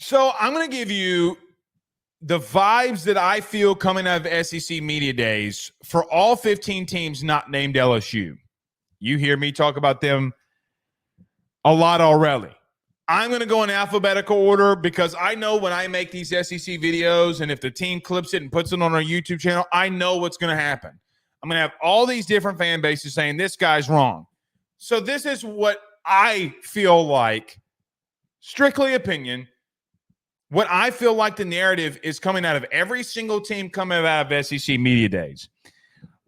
So I'm going to give you the vibes that I feel coming out of SEC Media Days for all 15 teams not named LSU. You hear me talk about them a lot already. I'm going to go in alphabetical order because I know when I make these SEC videos and if the team clips it and puts it on our YouTube channel, I know what's going to happen. I'm going to have all these different fan bases saying this guy's wrong. So this is what I feel like, strictly opinion, what I feel like the narrative is coming out of every single team coming out of SEC Media Days.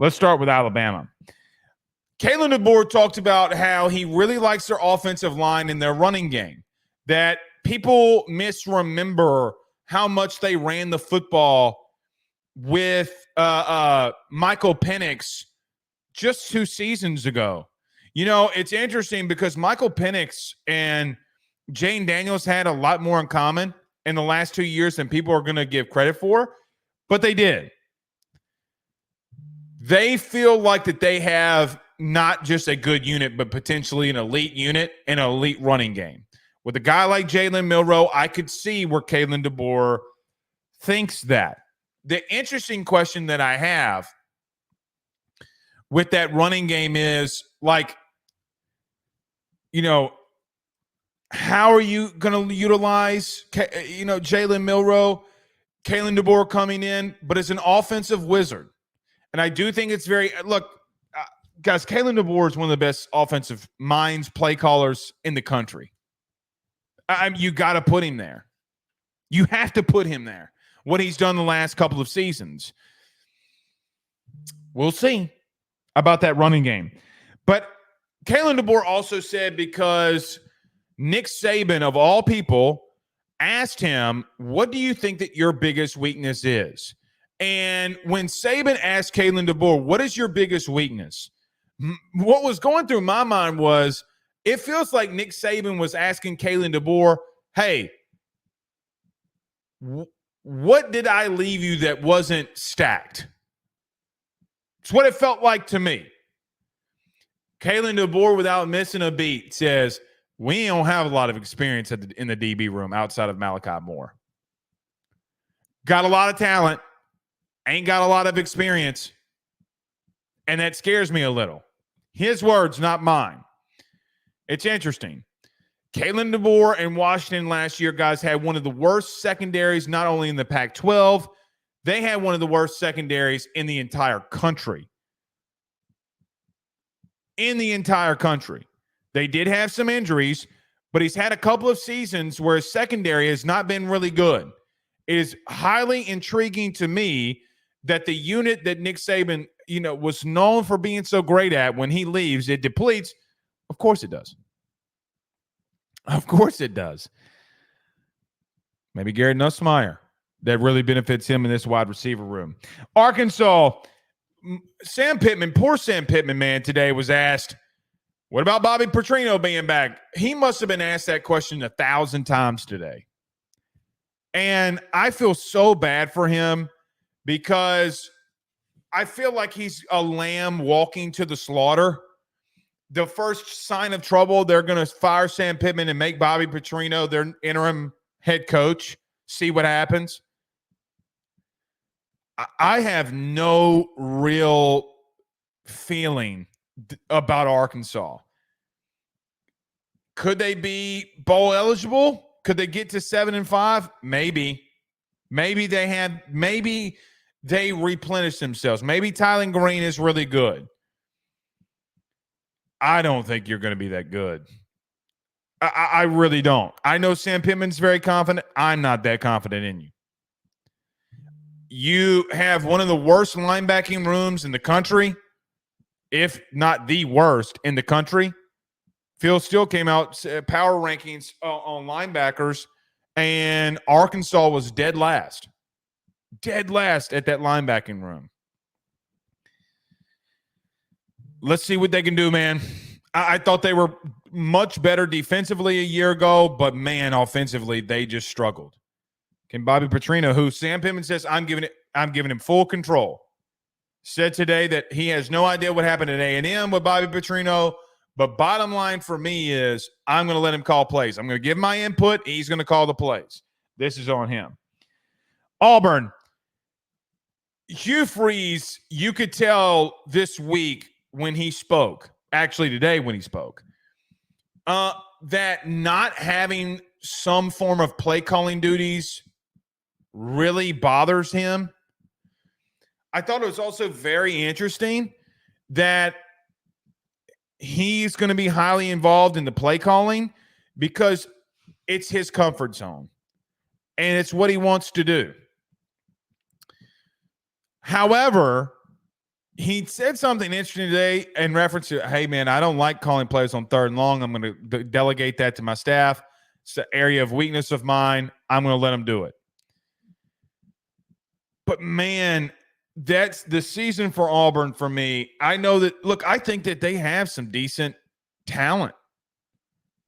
Let's start with Alabama. Kalen DeBoer talked about how he really likes their offensive line and their running game, that people misremember how much they ran the football with Michael Penix just 2 seasons ago. You know, it's interesting because Michael Penix and Jane Daniels had a lot more in common in the last 2 years than people are going to give credit for, but they did. They feel like that they have not just a good unit, but potentially an elite unit and an elite running game. With a guy like Jalen Milroe, I could see where Kalen DeBoer thinks that. The interesting question that I have with that running game is, like, you know, how are you going to utilize, Jalen Milroe, Kalen DeBoer coming in, but as an offensive wizard? And I do think it's very – look, guys, Kalen DeBoer is one of the best offensive minds, play callers in the country. You got to put him there. You have to put him there. What he's done the last couple of seasons. We'll see about that running game. But Kalen DeBoer also said, because Nick Saban, of all people, asked him, what do you think that your biggest weakness is? And when Saban asked Kalen DeBoer, what is your biggest weakness? What was going through my mind was, it feels like Nick Saban was asking Kalen DeBoer, hey, what did I leave you that wasn't stacked? It's what it felt like to me. Kalen DeBoer, without missing a beat, says, we don't have a lot of experience in the DB room outside of Malachi Moore. Got a lot of talent, ain't got a lot of experience, and that scares me a little. His words, not mine. It's interesting. Kalen DeBoer and Washington last year, guys, had one of the worst secondaries, not only in the Pac-12, they had one of the worst secondaries in the entire country. In the entire country. They did have some injuries, but he's had a couple of seasons where his secondary has not been really good. It is highly intriguing to me that the unit that Nick Saban, was known for being so great at, when he leaves, it depletes. Of course it does. Of course it does. Maybe Garrett Nussmeier. That really benefits him in this wide receiver room. Arkansas, Sam Pittman, poor Sam Pittman, man, today was asked, what about Bobby Petrino being back? He must have been asked that question 1,000 times today. And I feel so bad for him because I feel like he's a lamb walking to the slaughter. The first sign of trouble, they're going to fire Sam Pittman and make Bobby Petrino their interim head coach. See what happens. I have no real feeling about Arkansas. Could they be bowl eligible? Could they get to 7-5? Maybe. Maybe they replenish themselves. Maybe Tylen Green is really good. I don't think you're going to be that good. I really don't. I know Sam Pittman's very confident. I'm not that confident in you. You have one of the worst linebacking rooms in the country, if not the worst in the country. Phil Steele came out, power rankings on linebackers, and Arkansas was dead last. Dead last at that linebacking room. Let's see what they can do, man. I thought they were much better defensively a year ago, but, man, offensively, they just struggled. Can Bobby Petrino, who Sam Pittman says, I'm giving him full control, said today that he has no idea what happened at A&M with Bobby Petrino, but bottom line for me is I'm going to let him call plays. I'm going to give my input. He's going to call the plays. This is on him. Auburn, Hugh Freeze, you could tell this week when he spoke, actually today when he spoke, that not having some form of play calling duties really bothers him. I thought it was also very interesting that he's going to be highly involved in the play calling because it's his comfort zone and it's what he wants to do. However, he said something interesting today in reference to, hey, man, I don't like calling plays on 3rd and long. I'm going to delegate that to my staff. It's an area of weakness of mine. I'm going to let them do it. But, man, that's the season for Auburn for me. I know that, look, I think that they have some decent talent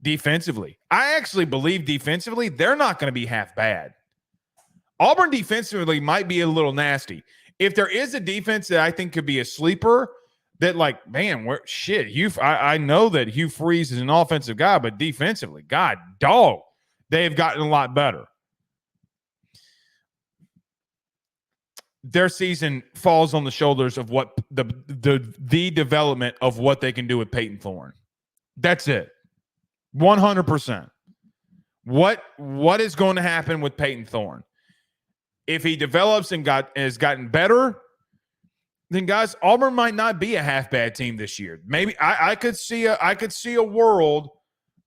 defensively. I actually believe defensively they're not going to be half bad. Auburn defensively might be a little nasty. If there is a defense that I think could be a sleeper, that like, man, I know that Hugh Freeze is an offensive guy, but defensively, God, dog, they've gotten a lot better. Their season falls on the shoulders of what the development of what they can do with Peyton Thorne. That's it. 100%. What is going to happen with Peyton Thorne? If he develops and has gotten better, then guys, Auburn might not be a half bad team this year. Maybe I could see a world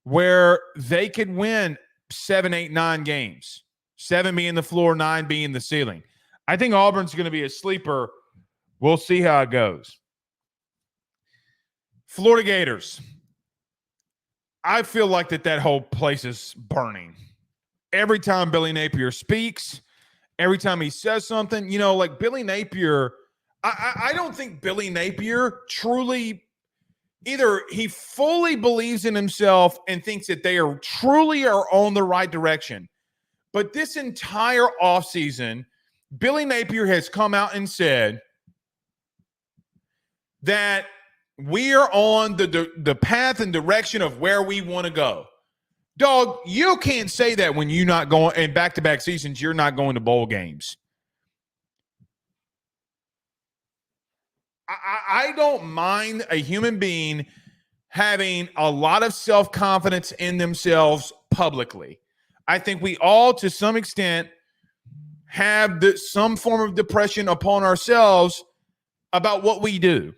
where they could win 7, 8, 9 games. 7 being the floor, 9 being the ceiling. I think Auburn's going to be a sleeper. We'll see how it goes. Florida Gators. I feel like that whole place is burning. Every time Billy Napier speaks, every time he says something, like Billy Napier, I don't think Billy Napier truly, either he fully believes in himself and thinks that they are truly on the right direction. But this entire offseason, Billy Napier has come out and said that we are on the path and direction of where we want to go. Dog, you can't say that when you're not going, in back-to-back seasons, you're not going to bowl games. I don't mind a human being having a lot of self-confidence in themselves publicly. I think we all, to some extent, have some form of depression upon ourselves about what we do,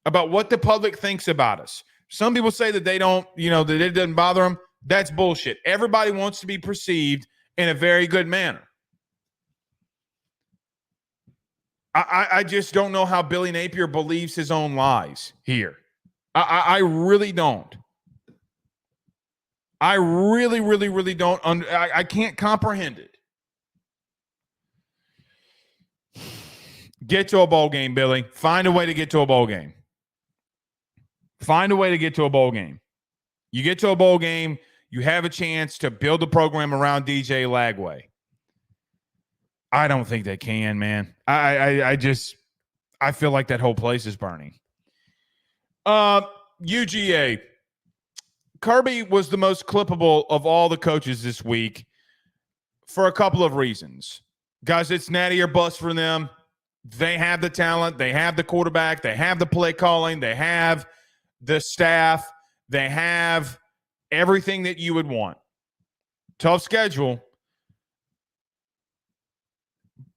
about what the public thinks about us. Some people say that they don't, that it doesn't bother them. That's bullshit. Everybody wants to be perceived in a very good manner. I just don't know how Billy Napier believes his own lies here. I really don't. I really, really, really don't. I can't comprehend it. Get to a bowl game, Billy. Find a way to get to a bowl game. Find a way to get to a bowl game. You get to a bowl game, you have a chance to build a program around DJ Lagway. I don't think they can, man. I feel like that whole place is burning. UGA. Kirby was the most clippable of all the coaches this week for a couple of reasons. Guys, it's natty or bust for them. They have the talent. They have the quarterback. They have the play calling. They have the staff. They have everything that you would want. Tough schedule.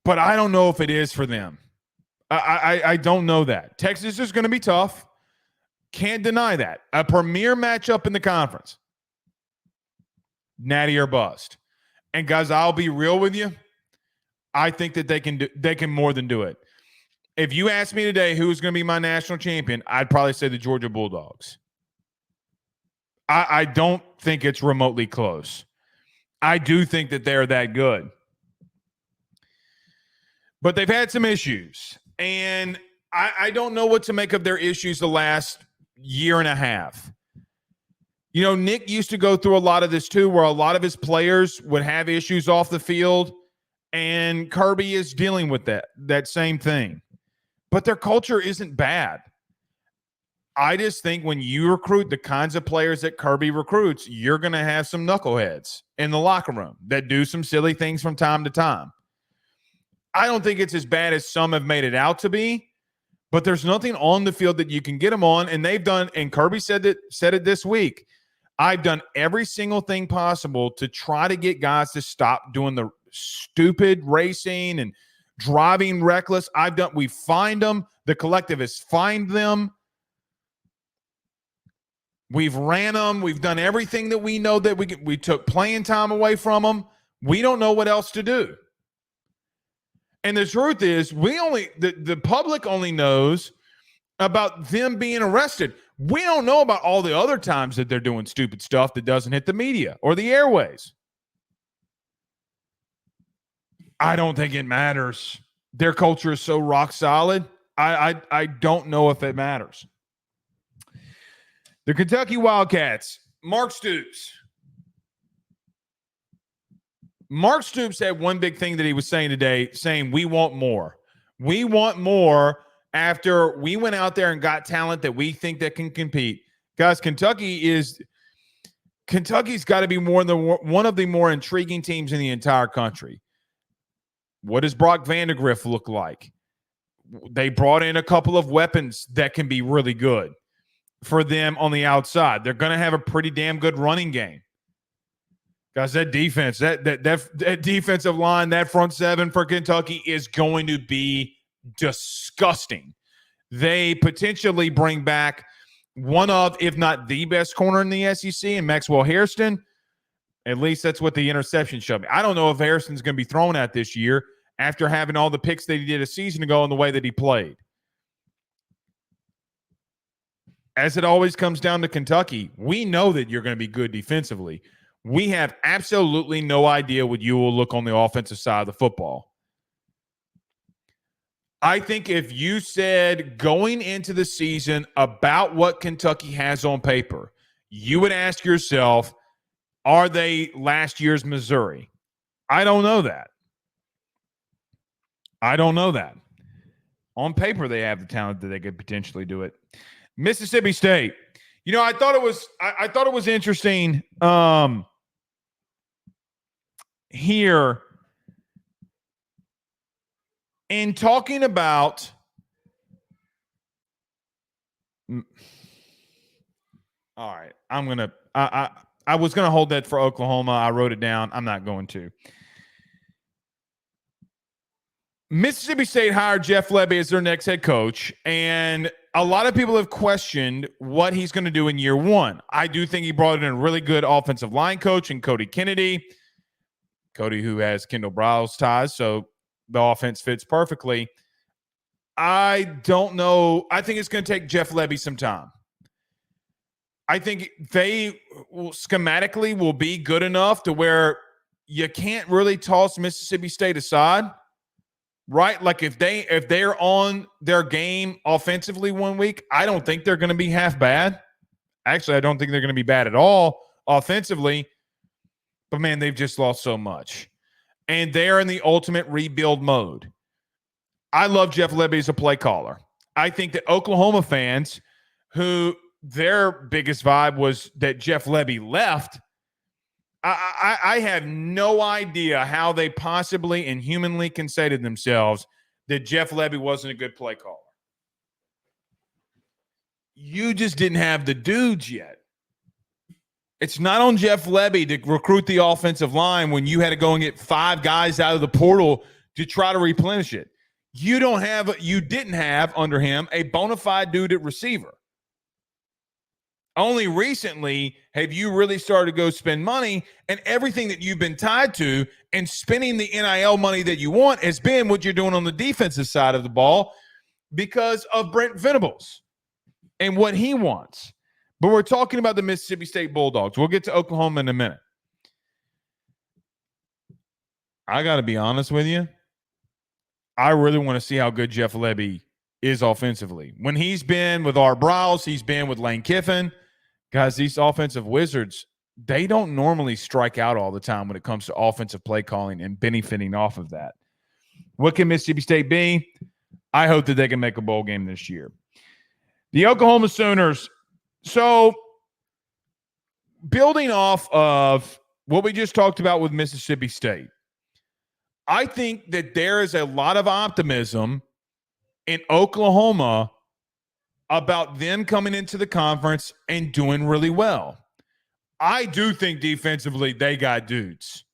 But I don't know if it is for them. I don't know that. Texas is going to be tough. Can't deny that. A premier matchup in the conference. Natty or bust. And guys, I'll be real with you. I think that they can more than do it. If you ask me today who's going to be my national champion, I'd probably say the Georgia Bulldogs. I don't think it's remotely close. I do think that they're that good. But they've had some issues, and I don't know what to make of their issues the last year and a half. Nick used to go through a lot of this too, where a lot of his players would have issues off the field, and Kirby is dealing with that same thing. But their culture isn't bad. I just think when you recruit the kinds of players that Kirby recruits, you're going to have some knuckleheads in the locker room that do some silly things from time to time. I don't think it's as bad as some have made it out to be, but there's nothing on the field that you can get them on. And they've done, and Kirby said it this week, I've done every single thing possible to try to get guys to stop doing the stupid racing and driving reckless. We find them. The collective has fined them. We've ran them. We've done everything that we know that we took playing time away from them. We don't know what else to do. And the truth is, the public only knows about them being arrested. We don't know about all the other times that they're doing stupid stuff that doesn't hit the media or the airways. I don't think it matters. Their culture is so rock solid. I don't know if it matters. The Kentucky Wildcats, Mark Stoops. Mark Stoops had one big thing that he was saying today, saying we want more. We want more after we went out there and got talent that we think that can compete. Guys, Kentucky's got to be one of the more intriguing teams in the entire country. What does Brock Vandegrift look like? They brought in a couple of weapons that can be really good for them on the outside. They're going to have a pretty damn good running game. Guys, that defense, that defensive line, that front seven for Kentucky is going to be disgusting. They potentially bring back one of, if not the best corner in the SEC, and Maxwell Hairston. At least that's what the interception showed me. I don't know if Hairston's going to be thrown at this year after having all the picks that he did a season ago and the way that he played. As it always comes down to Kentucky, we know that you're going to be good defensively. We have absolutely no idea what you will look on the offensive side of the football. I think if you said going into the season about what Kentucky has on paper, you would ask yourself, are they last year's Missouri? I don't know that. On paper, they have the talent that they could potentially do it. Mississippi State. You know, I thought it was interesting here in talking about all right, I was going to hold that for Oklahoma. I wrote it down. I'm not going to. Mississippi State hired Jeff Lebby as their next head coach, and a lot of people have questioned what he's going to do in year one. I do think he brought in a really good offensive line coach in Cody Kennedy. Cody, who has Kendall Browse ties, so the offense fits perfectly. I don't know. I think it's going to take Jeff Lebby some time. I think they schematically will be good enough to where you can't really toss Mississippi State aside. Right? Like if they're on their game offensively one week, I don't think they're going to be half bad. Actually, I don't think they're going to be bad at all offensively. But, man, they've just lost so much. And they're in the ultimate rebuild mode. I love Jeff Lebby as a play caller. I think that Oklahoma fans, who their biggest vibe was that Jeff Lebby left, I have no idea how they possibly and humanly can say to themselves that Jeff Lebby wasn't a good play caller. You just didn't have the dudes yet. It's not on Jeff Lebby to recruit the offensive line when you had to go and get 5 guys out of the portal to try to replenish it. You didn't have under him a bona fide dude at receiver. Only recently have you really started to go spend money, and everything that you've been tied to and spending the NIL money that you want has been what you're doing on the defensive side of the ball because of Brent Venables and what he wants. But we're talking about the Mississippi State Bulldogs. We'll get to Oklahoma in a minute. I got to be honest with you. I really want to see how good Jeff Lebby is offensively. When he's been with Art Briles, he's been with Lane Kiffin. Guys, these offensive wizards, they don't normally strike out all the time when it comes to offensive play calling and benefiting off of that. What can Mississippi State be? I hope that they can make a bowl game this year. The Oklahoma Sooners. So, building off of what we just talked about with Mississippi State, I think that there is a lot of optimism in Oklahoma about them coming into the conference and doing really well. I do think defensively they got dudes.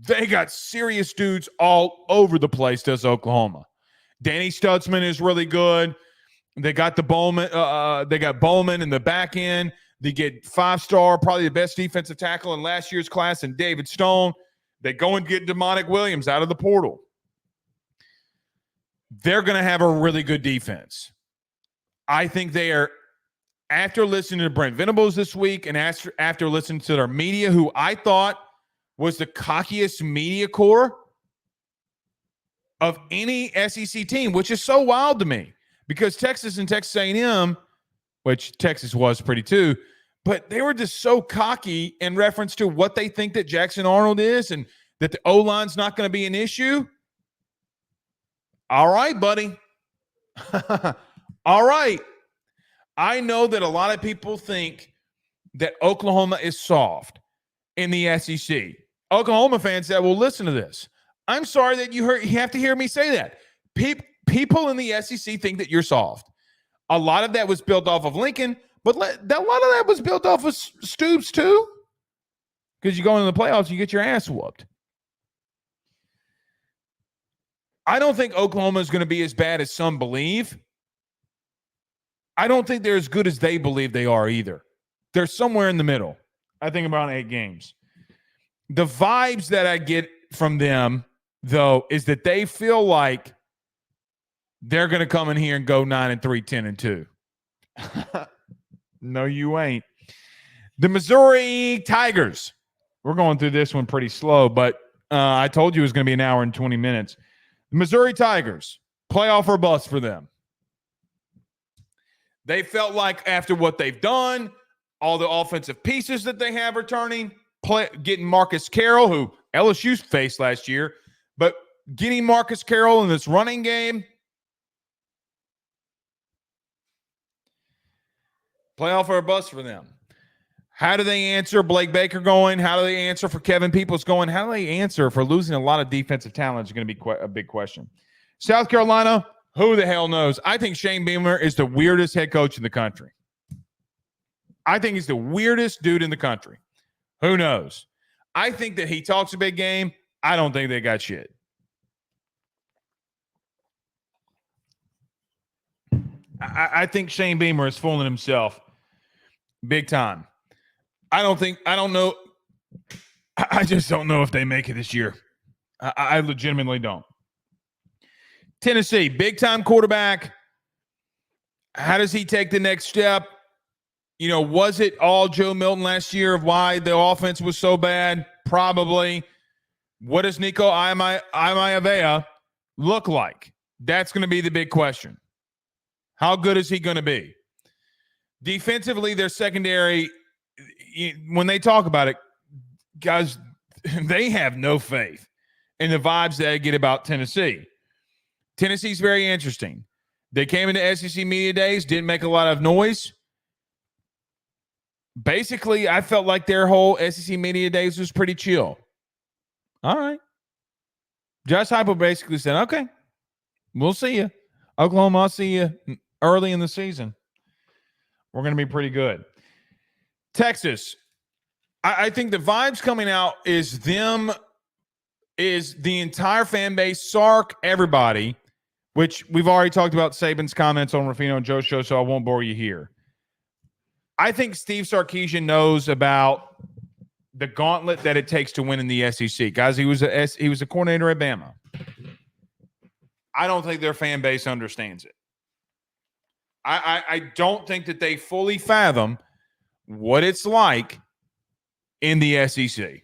They got serious dudes all over the place, does Oklahoma. Danny Stutzman is really good. They got the Bowman. They got Bowman in the back end. They get 5-star, probably the best defensive tackle in last year's class, and David Stone. They go and get Demonic Williams out of the portal. They're going to have a really good defense. I think they are, after listening to Brent Venables this week and after listening to their media, who I thought was the cockiest media corps of any SEC team, which is so wild to me because Texas and Texas A&M, which Texas was pretty too, but they were just so cocky in reference to what they think that Jackson Arnold is and that the O-line's not going to be an issue. All right, buddy. All right. I know that a lot of people think that Oklahoma is soft in the SEC. Oklahoma fans that will listen to this. I'm sorry that you have to hear me say that. People in the SEC think that you're soft. A lot of that was built off of Lincoln, but a lot of that was built off of Stoops too. Because you go into the playoffs, you get your ass whooped. I don't think Oklahoma is going to be as bad as some believe. I don't think they're as good as they believe they are either. They're somewhere in the middle. I think around 8 games. The vibes that I get from them, though, is that they feel like they're going to come in here and go 9-3, 10-2. No, you ain't. The Missouri Tigers. We're going through this one pretty slow, but I told you it was going to be an hour and 20 minutes. The Missouri Tigers, playoff or bust for them. They felt like after what they've done, all the offensive pieces that they have returning, getting Marcus Carroll, who LSU faced last year, but getting Marcus Carroll in this running game, playoff or a bust for them. How do they answer Blake Baker going? How do they answer for Kevin Peoples going? How do they answer for losing a lot of defensive talent is going to be a big question. South Carolina, who the hell knows? I think Shane Beamer is the weirdest head coach in the country. I think he's the weirdest dude in the country. Who knows? I think that he talks a big game. I don't think they got shit. I think Shane Beamer is fooling himself big time. I just don't know if they make it this year. I legitimately don't. Tennessee, big-time quarterback. How does he take the next step? You know, was it all Joe Milton last year of why the offense was so bad? Probably. What does Nico Iamaleava look like? That's going to be the big question. How good is he going to be? Defensively, their secondary, when they talk about it, guys, they have no faith in the vibes that I get about Tennessee. Tennessee's very interesting. They came into SEC Media Days, didn't make a lot of noise. Basically, I felt like their whole SEC Media Days was pretty chill. All right. Josh Heupel basically said, okay, we'll see you. Oklahoma, I'll see you early in the season. We're going to be pretty good. Texas, I think the vibes coming out is the entire fan base, Sark, everybody, which we've already talked about Saban's comments on Rufino and Joe's show, so I won't bore you here. I think Steve Sarkisian knows about the gauntlet that it takes to win in the SEC. Guys, he was a coordinator at Bama. I don't think their fan base understands it. I don't think that they fully fathom what it's like in the SEC.